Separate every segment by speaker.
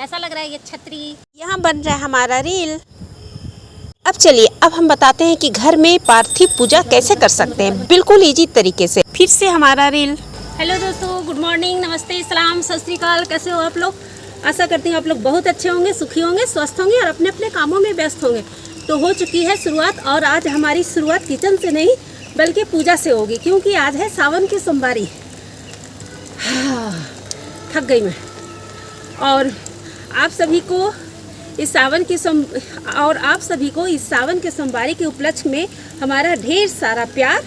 Speaker 1: कैसा लग रहा है ये छतरी।
Speaker 2: यहाँ बन रहा है हमारा रील। अब चलिए, अब हम बताते हैं कि घर में पार्थिव पूजा कैसे कर सकते हैं बिल्कुल इजी तरीके से। फिर से हमारा रील।
Speaker 1: हेलो दोस्तों, गुड मॉर्निंग, नमस्ते, सलाम, सत श्री अकाल। कैसे हो आप लोग? आशा करती हूँ आप लोग बहुत अच्छे होंगे, सुखी होंगे, स्वस्थ होंगे और अपने अपने कामों में व्यस्त होंगे। तो हो चुकी है शुरुआत, और आज हमारी शुरुआत किचन से नहीं बल्कि पूजा से होगी, क्योंकि आज है सावन की सोमवारी। थक गई मैं। और आप सभी को इस सावन के सोमवारी के उपलक्ष्य में हमारा ढेर सारा प्यार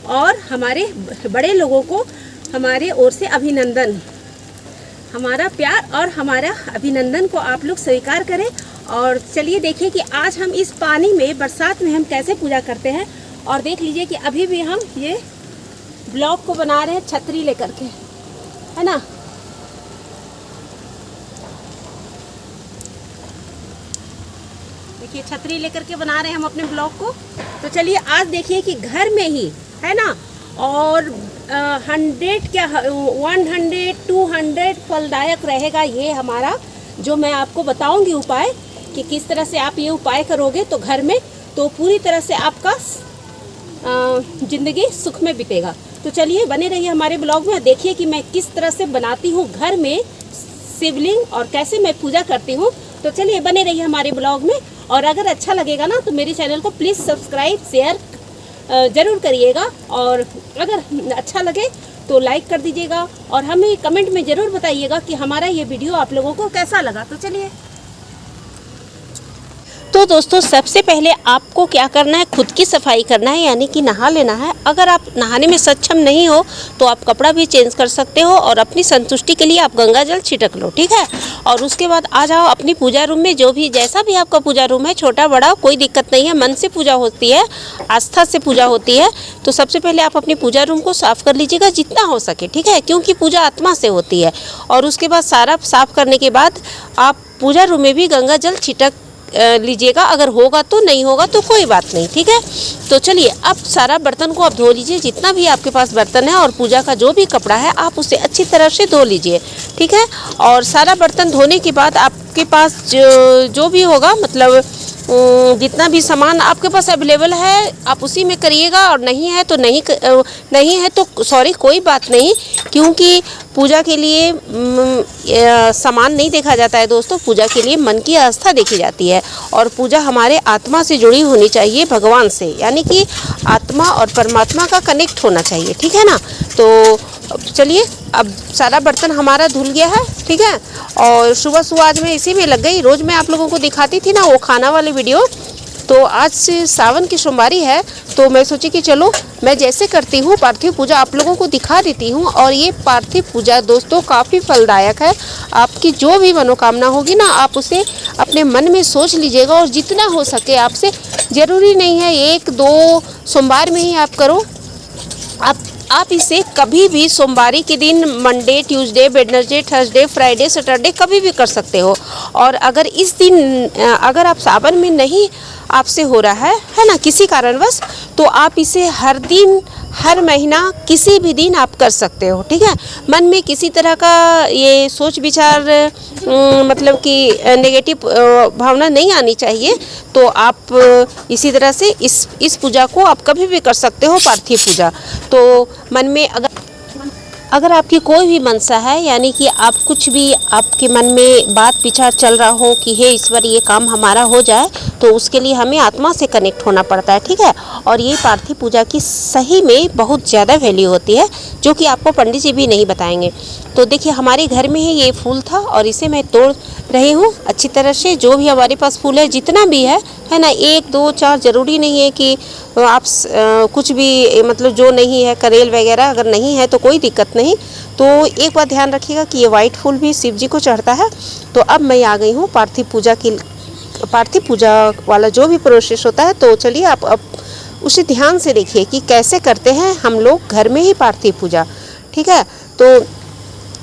Speaker 1: और हमारे बड़े लोगों को हमारे ओर से अभिनंदन। हमारा प्यार और हमारा अभिनंदन को आप लोग स्वीकार करें। और चलिए देखिए कि आज हम इस पानी में, बरसात में हम कैसे पूजा करते हैं। और देख लीजिए कि अभी भी हम ये ब्लॉक को बना रहे हैं छतरी लेकर के, है ना। देखिए छतरी लेकर के बना रहे हैं हम अपने ब्लॉक को। तो चलिए आज देखिए कि घर में ही, है ना, और 100 200 फलदायक रहेगा ये हमारा, जो मैं आपको बताऊंगी उपाय कि किस तरह से आप ये उपाय करोगे तो घर में तो पूरी तरह से आपका ज़िंदगी सुख में बीतेगा। तो चलिए बने रहिए हमारे ब्लॉग में, देखिए कि मैं किस तरह से बनाती हूँ घर में शिवलिंग और कैसे मैं पूजा करती हूँ। तो चलिए बने रहिए हमारे ब्लॉग में। और अगर अच्छा लगेगा ना तो मेरे चैनल को प्लीज़ सब्सक्राइब शेयर ज़रूर करिएगा, और अगर अच्छा लगे तो लाइक कर दीजिएगा और हमें कमेंट में ज़रूर बताइएगा कि हमारा ये वीडियो आप लोगों को कैसा लगा। तो चलिए,
Speaker 2: तो दोस्तों सबसे पहले आपको क्या करना है, खुद की सफाई करना है, यानी कि नहा लेना है। अगर आप नहाने में सक्षम नहीं हो तो आप कपड़ा भी चेंज कर सकते हो और अपनी संतुष्टि के लिए आप गंगा जल छिड़क लो, ठीक है। और उसके बाद आ जाओ अपनी पूजा रूम में, जो भी जैसा भी आपका पूजा रूम है, छोटा बड़ा कोई दिक्कत नहीं है, मन से पूजा होती है, आस्था से पूजा होती है। तो सबसे पहले आप अपनी पूजा रूम को साफ़ कर लीजिएगा जितना हो सके, ठीक है, क्योंकि पूजा आत्मा से होती है। और उसके बाद सारा साफ़ करने के बाद आप पूजा रूम में भी गंगा जल छिड़क लीजिएगा। अगर होगा तो, नहीं होगा तो कोई बात नहीं, ठीक है। तो चलिए अब सारा बर्तन को आप धो लीजिए, जितना भी आपके पास बर्तन है, और पूजा का जो भी कपड़ा है आप उसे अच्छी तरह से धो लीजिए, ठीक है। और सारा बर्तन धोने के बाद आपके पास जो भी होगा, मतलब जितना भी सामान आपके पास अवेलेबल है आप उसी में करिएगा, और नहीं है तो सॉरी, कोई बात नहीं, क्योंकि पूजा के लिए सामान नहीं देखा जाता है दोस्तों। पूजा के लिए मन की आस्था देखी जाती है, और पूजा हमारे आत्मा से जुड़ी होनी चाहिए, भगवान से, यानी कि आत्मा और परमात्मा का कनेक्ट होना चाहिए, ठीक है ना। तो चलिए अब सारा बर्तन हमारा धुल गया है, ठीक है। और सुबह आज मैं इसी में लग गई। रोज़ मैं आप लोगों को दिखाती थी ना वो खाना वाली वीडियो, तो आज से सावन की सोमवारी है, तो मैं सोची कि चलो मैं जैसे करती हूँ पार्थिव पूजा आप लोगों को दिखा देती हूँ। और ये पार्थिव पूजा दोस्तों काफ़ी फलदायक है। आपकी जो भी मनोकामना होगी ना, आप उसे अपने मन में सोच लीजिएगा, और जितना हो सके आपसे, ज़रूरी नहीं है 1-2 सोमवार में ही आप करो। आप इसे कभी भी सोमवारी के दिन, Monday, Tuesday, Wednesday, Thursday, Friday, Saturday कभी भी कर सकते हो। और अगर इस दिन अगर आप सावन में नहीं आपसे हो रहा है ना, किसी कारणवश, तो आप इसे हर दिन, हर महीना, किसी भी दिन आप कर सकते हो, ठीक है। मन में किसी तरह का ये सोच विचार मतलब कि नेगेटिव भावना नहीं आनी चाहिए। तो आप इसी तरह से इस पूजा को आप कभी भी कर सकते हो, पार्थिव पूजा। तो मन में अगर आपकी कोई भी मनसा है, यानी कि आप कुछ भी आपके मन में बात विचार चल रहा हो कि हे ईश्वर ये काम हमारा हो जाए, तो उसके लिए हमें आत्मा से कनेक्ट होना पड़ता है, ठीक है। और ये पार्थिव पूजा की सही में बहुत ज़्यादा वैल्यू होती है, जो कि आपको पंडित जी भी नहीं बताएंगे। तो देखिए हमारे घर में ही ये फूल था, और इसे मैं तोड़ रही हूँ अच्छी तरह से। जो भी हमारे पास फूल है, जितना भी है ना, 1 2 4, ज़रूरी नहीं है कि आप कुछ भी, मतलब जो नहीं है, करेल वगैरह अगर नहीं है तो कोई दिक्कत नहीं। तो एक बात ध्यान रखिएगा कि ये वाइट फूल भी शिव जी को चढ़ता है। तो अब मैं आ गई हूँ पार्थिव पूजा वाला जो भी प्रोसेस होता है। तो चलिए आप अब उसे ध्यान से देखिए कि कैसे करते हैं हम लोग घर में ही पार्थिव पूजा, ठीक है। तो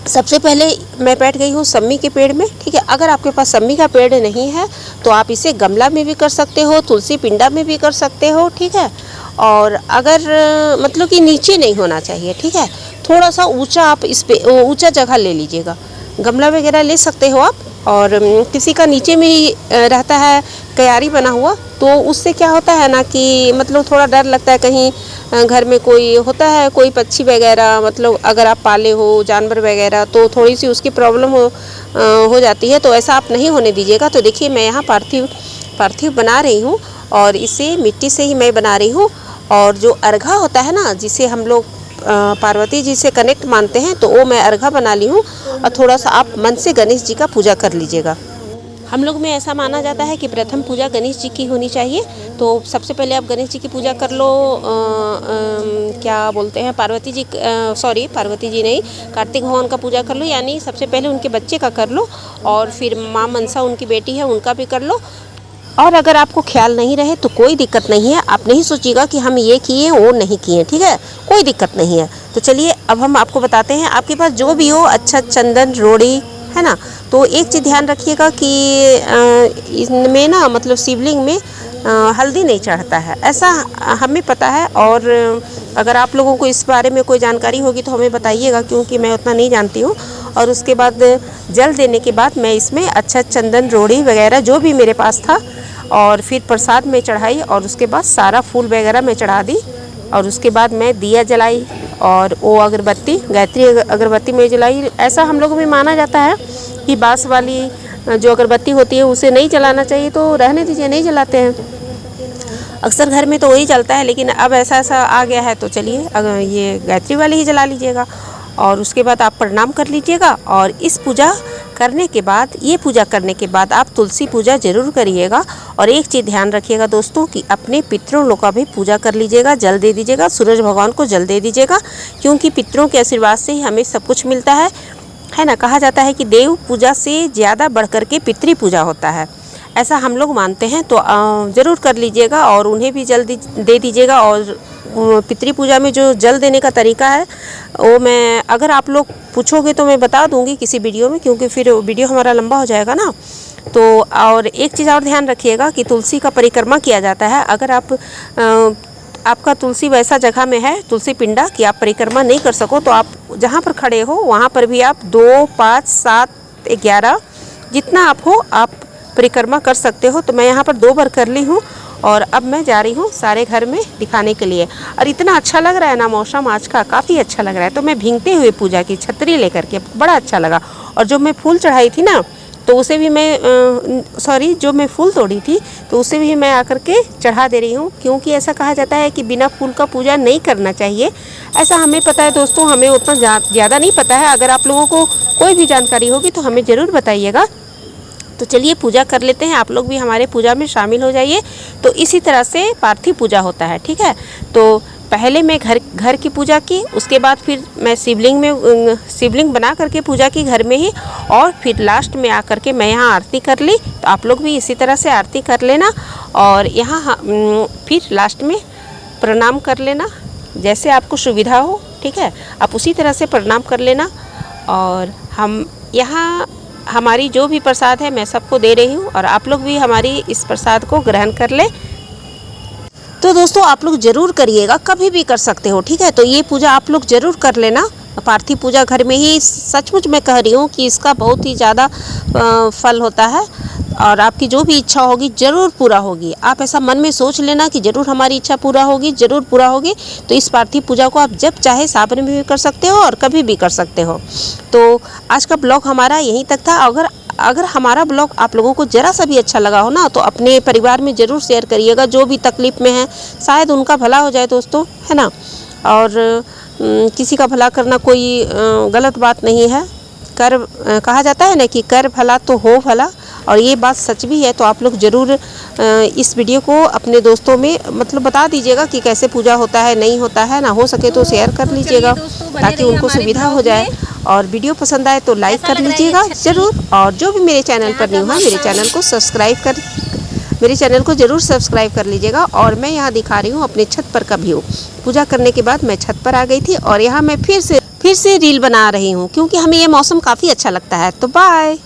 Speaker 2: सबसे पहले मैं बैठ गई हूँ सम्मी के पेड़ में, ठीक है। अगर आपके पास सम्मी का पेड़ नहीं है तो आप इसे गमला में भी कर सकते हो, तुलसी पिंडा में भी कर सकते हो, ठीक है। और अगर मतलब कि नीचे नहीं होना चाहिए, ठीक है, थोड़ा सा ऊंचा, आप इस पे ऊंचा जगह ले लीजिएगा। गमला वगैरह ले सकते हो आप, और किसी का नीचे में ही रहता है क्यारी बना हुआ, तो उससे क्या होता है ना कि मतलब थोड़ा डर लगता है, कहीं घर में कोई होता है कोई पक्षी वगैरह, मतलब अगर आप पाले हो जानवर वगैरह तो थोड़ी सी उसकी प्रॉब्लम हो जाती है, तो ऐसा आप नहीं होने दीजिएगा। तो देखिए मैं यहाँ पार्थिव बना रही हूँ और इसे मिट्टी से ही मैं बना रही हूँ। और जो अर्घा होता है ना, जिसे हम लोग पार्वती जी से कनेक्ट मानते हैं, तो वो मैं अर्घा बना ली हूँ। और थोड़ा सा आप मन से गणेश जी का पूजा कर लीजिएगा। हम लोग में ऐसा माना जाता है कि प्रथम पूजा गणेश जी की होनी चाहिए, तो सबसे पहले आप गणेश जी की पूजा कर लो। क्या बोलते हैं, पार्वती जी नहीं, कार्तिक भगवान का पूजा कर लो, यानी सबसे पहले उनके बच्चे का कर लो और फिर माँ मनसा उनकी बेटी है उनका भी कर लो। और अगर आपको ख्याल नहीं रहे तो कोई दिक्कत नहीं है, आप नहीं सोचिएगा कि हम ये किए वो नहीं किए, ठीक है, कोई दिक्कत नहीं है। तो चलिए अब हम आपको बताते हैं, आपके पास जो भी हो, अच्छा चंदन रोड़ी है ना, तो एक चीज़ ध्यान रखिएगा कि इसमें ना मतलब शिवलिंग में हल्दी नहीं चढ़ता है, ऐसा हमें पता है। और अगर आप लोगों को इस बारे में कोई जानकारी होगी तो हमें बताइएगा, क्योंकि मैं उतना नहीं जानती हूँ। और उसके बाद जल देने के बाद मैं इसमें अच्छा चंदन रोड़ी वगैरह जो भी मेरे पास था और फिर प्रसाद में चढ़ाई, और उसके बाद सारा फूल वगैरह मैं चढ़ा दी। और उसके बाद मैं दिया जलाई और वो अगरबत्ती, गायत्री अगरबत्ती में जलाई। ऐसा हम लोगों में माना जाता है कि बाँस वाली जो अगरबत्ती होती है उसे नहीं जलाना चाहिए, तो रहने दीजिए, नहीं जलाते हैं। अक्सर घर में तो वही चलता है, लेकिन अब ऐसा आ गया है तो चलिए अगर ये गायत्री वाली ही जला लीजिएगा। और उसके बाद आप प्रणाम कर लीजिएगा। और इस पूजा करने के बाद, ये पूजा करने के बाद आप तुलसी पूजा ज़रूर करिएगा। और एक चीज़ ध्यान रखिएगा दोस्तों कि अपने पितरों लोग का भी पूजा कर लीजिएगा, जल दे दीजिएगा, सूरज भगवान को जल दे दीजिएगा, क्योंकि पितरों के आशीर्वाद से ही हमें सब कुछ मिलता है ना। कहा जाता है कि देव पूजा से ज़्यादा बढ़ कर के पितृ पूजा होता है, ऐसा हम लोग मानते हैं। तो ज़रूर कर लीजिएगा और उन्हें भी जल दे दीजिएगा। और पितृ पूजा में जो जल देने का तरीका है वो मैं, अगर आप लोग पूछोगे तो मैं बता दूंगी किसी वीडियो में, क्योंकि फिर वीडियो हमारा लंबा हो जाएगा ना। तो और एक चीज़ और ध्यान रखिएगा कि तुलसी का परिक्रमा किया जाता है। अगर आपका तुलसी वैसा जगह में है, तुलसी पिंडा, कि आप परिक्रमा नहीं कर सको, तो आप जहाँ पर खड़े हो वहाँ पर भी आप 2, 5, 7, 11 जितना आप हो आप परिक्रमा कर सकते हो। तो मैं यहाँ पर 2 बार कर ली हूँ और अब मैं जा रही हूँ सारे घर में दिखाने के लिए। और इतना अच्छा लग रहा है ना, मौसम आज का काफ़ी अच्छा लग रहा है। तो मैं भीगते हुए पूजा की, छतरी लेकर के, बड़ा अच्छा लगा। और जो मैं फूल चढ़ाई थी ना, तो उसे भी मैं जो मैं फूल तोड़ी थी तो उसे भी मैं आकर के चढ़ा दे रही हूँ, क्योंकि ऐसा कहा जाता है कि बिना फूल का पूजा नहीं करना चाहिए। ऐसा हमें पता है दोस्तों, हमें उतना ज़्यादा नहीं पता है। अगर आप लोगों को कोई भी जानकारी होगी तो हमें ज़रूर बताइएगा। तो चलिए पूजा कर लेते हैं, आप लोग भी हमारे पूजा में शामिल हो जाइए। तो इसी तरह से पार्थिव पूजा होता है, ठीक है। तो पहले मैं घर की पूजा की, उसके बाद फिर मैं शिवलिंग बना करके पूजा की घर में ही, और फिर लास्ट में आकर के मैं यहाँ आरती कर ली। तो आप लोग भी इसी तरह से आरती कर लेना और यहाँ फिर लास्ट में प्रणाम कर लेना, जैसे आपको सुविधा हो, ठीक है, आप उसी तरह से प्रणाम कर लेना। और हम यहाँ हमारी जो भी प्रसाद है मैं सबको दे रही हूँ, और आप लोग भी हमारी इस प्रसाद को ग्रहण कर ले। तो दोस्तों आप लोग ज़रूर करिएगा, कभी भी कर सकते हो, ठीक है। तो ये पूजा आप लोग ज़रूर कर लेना, पार्थिव पूजा घर में ही। सचमुच मैं कह रही हूँ कि इसका बहुत ही ज़्यादा फल होता है, और आपकी जो भी इच्छा होगी ज़रूर पूरा होगी। आप ऐसा मन में सोच लेना कि ज़रूर हमारी इच्छा पूरा होगी, ज़रूर पूरा होगी। तो इस पार्थिव पूजा को आप जब चाहे सावन में भी कर सकते हो और कभी भी कर सकते हो। तो आज का ब्लॉग हमारा यहीं तक था। अगर हमारा ब्लॉग आप लोगों को ज़रा सा भी अच्छा लगा हो ना, तो अपने परिवार में ज़रूर शेयर करिएगा, जो भी तकलीफ़ में है, शायद उनका भला हो जाए दोस्तों, है ना। और किसी का भला करना कोई गलत बात नहीं है। कहा जाता है ना कि कर भला तो हो भला, और ये बात सच भी है। तो आप लोग ज़रूर इस वीडियो को अपने दोस्तों में मतलब बता दीजिएगा कि कैसे पूजा होता है, नहीं होता है ना, हो सके तो शेयर कर लीजिएगा ताकि उनको सुविधा हो जाए। और वीडियो पसंद आए तो लाइक कर लीजिएगा ज़रूर। और जो भी मेरे चैनल पर न्यू है, मेरे चैनल को ज़रूर सब्सक्राइब कर लीजिएगा। और मैं यहाँ दिखा रही हूँ अपने छत पर का व्यू। पूजा करने के बाद मैं छत पर आ गई थी और यहाँ मैं फिर से रील बना रही हूँ, क्योंकि हमें ये मौसम काफ़ी अच्छा लगता है। तो बाय।